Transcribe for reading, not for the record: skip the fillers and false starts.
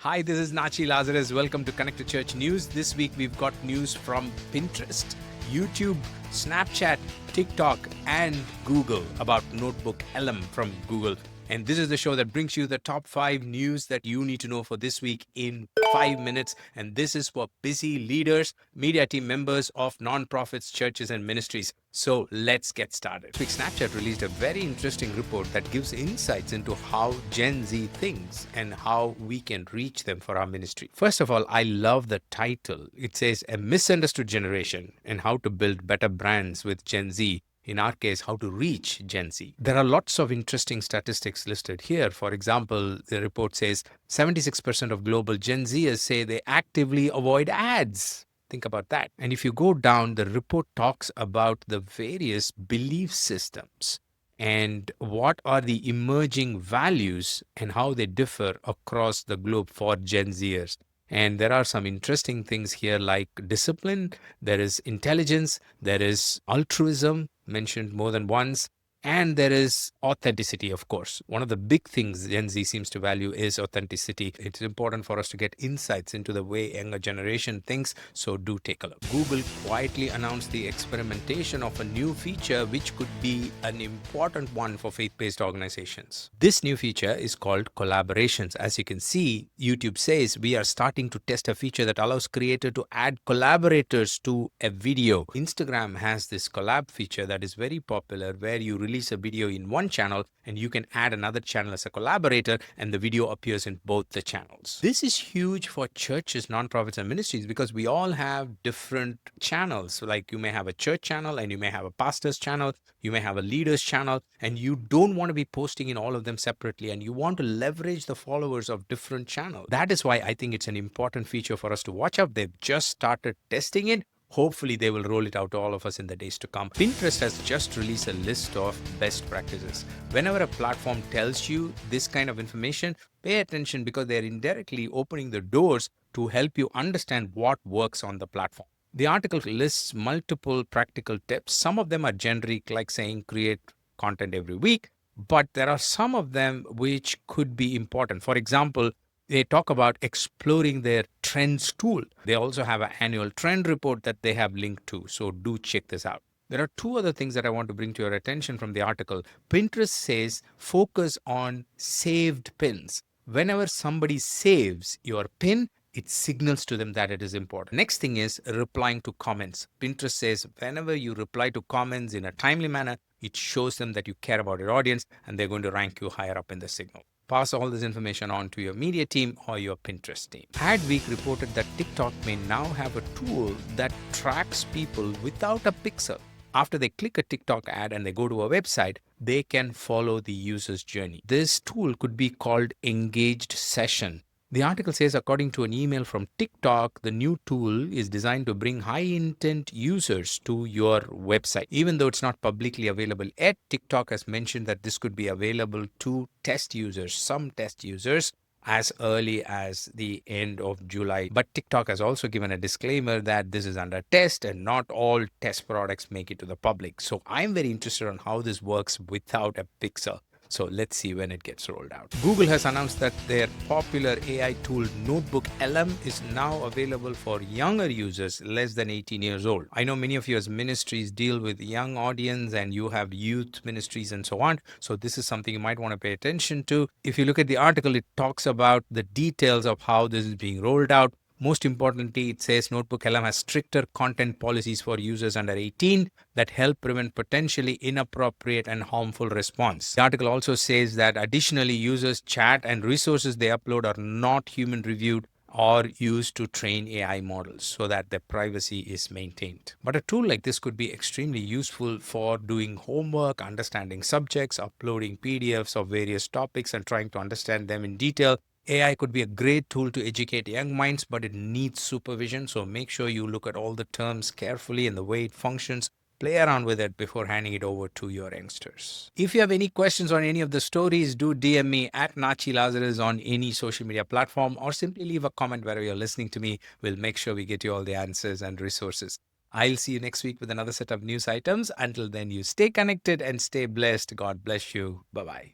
Hi, this is Natchi Lazarus. Welcome to Connect to Church News. This week we've got news from Pinterest, YouTube, Snapchat, TikTok, and Google about NotebookLM from Google. And this is the show that brings you the top 5 news that you need to know for this week in 5 minutes. And this is for busy leaders, media team members of nonprofits, churches, and ministries. So let's get started. This week, Snapchat released a very interesting report that gives insights into how Gen Z thinks and how we can reach them for our ministry. First of all, I love the title. It says A Misunderstood Generation and How to Build Better Brands with Gen Z. In our case, how to reach Gen Z. There are lots of interesting statistics listed here. For example, the report says 76% of global Gen Zers say they actively avoid ads. Think about that. And if you go down, the report talks about the various belief systems and what are the emerging values and how they differ across the globe for Gen Zers. And there are some interesting things here like discipline, there is intelligence, there is altruism mentioned more than once, and there is authenticity, of course. One of the big things Gen Z seems to value is authenticity. It's important for us to get insights into the way younger generation thinks, so do take a look. Google quietly announced the experimentation of a new feature which could be an important one for faith-based organizations. This new feature is called collaborations. As you can see, YouTube says we are starting to test a feature that allows creator to add collaborators to a video. Instagram has this collab feature that is very popular where you release a video in one channel and you can add another channel as a collaborator and the video appears in both the channels. This is huge for churches, nonprofits, and ministries because we all have different channels. Like you may have a church channel and you may have a pastor's channel, you may have a leader's channel, and you don't want to be posting in all of them separately and you want to leverage the followers of different channels. That is why I think it's an important feature for us to watch out. They've just started testing it. Hopefully, they will roll it out to all of us in the days to come. Pinterest has just released a list of best practices. Whenever a platform tells you this kind of information, pay attention because they're indirectly opening the doors to help you understand what works on the platform. The article lists multiple practical tips. Some of them are generic, like saying create content every week, but there are some of them which could be important. For example, they talk about exploring their trends tool. They also have an annual trend report that they have linked to. So do check this out. There are two other things that I want to bring to your attention from the article. Pinterest says focus on saved pins. Whenever somebody saves your pin, it signals to them that it is important. Next thing is replying to comments. Pinterest says whenever you reply to comments in a timely manner, it shows them that you care about your audience and they're going to rank you higher up in the signal. Pass all this information on to your media team or your Pinterest team. Adweek reported that TikTok may now have a tool that tracks people without a pixel. After they click a TikTok ad and they go to a website, they can follow the user's journey. This tool could be called Engaged Session. The article says, according to an email from TikTok, the new tool is designed to bring high-intent users to your website. Even though it's not publicly available yet, TikTok has mentioned that this could be available to test users, some test users, as early as the end of July. But TikTok has also given a disclaimer that this is under test and not all test products make it to the public. So I'm very interested on how this works without a pixel. So let's see when it gets rolled out. Google has announced that their popular AI tool NotebookLM is now available for younger users less than 18 years old. I know many of you as ministries deal with young audience and you have youth ministries and so on. So this is something you might want to pay attention to. If you look at the article, it talks about the details of how this is being rolled out. Most importantly, it says NotebookLM has stricter content policies for users under 18 that help prevent potentially inappropriate and harmful response. The article also says that additionally, users' chat and resources they upload are not human reviewed or used to train AI models so that their privacy is maintained. But a tool like this could be extremely useful for doing homework, understanding subjects, uploading PDFs of various topics and trying to understand them in detail. AI could be a great tool to educate young minds, but it needs supervision. So make sure you look at all the terms carefully and the way it functions. Play around with it before handing it over to your youngsters. If you have any questions on any of the stories, do DM me at Natchi Lazarus on any social media platform or simply leave a comment wherever you're listening to me. We'll make sure we get you all the answers and resources. I'll see you next week with another set of news items. Until then, you stay connected and stay blessed. God bless you. Bye-bye.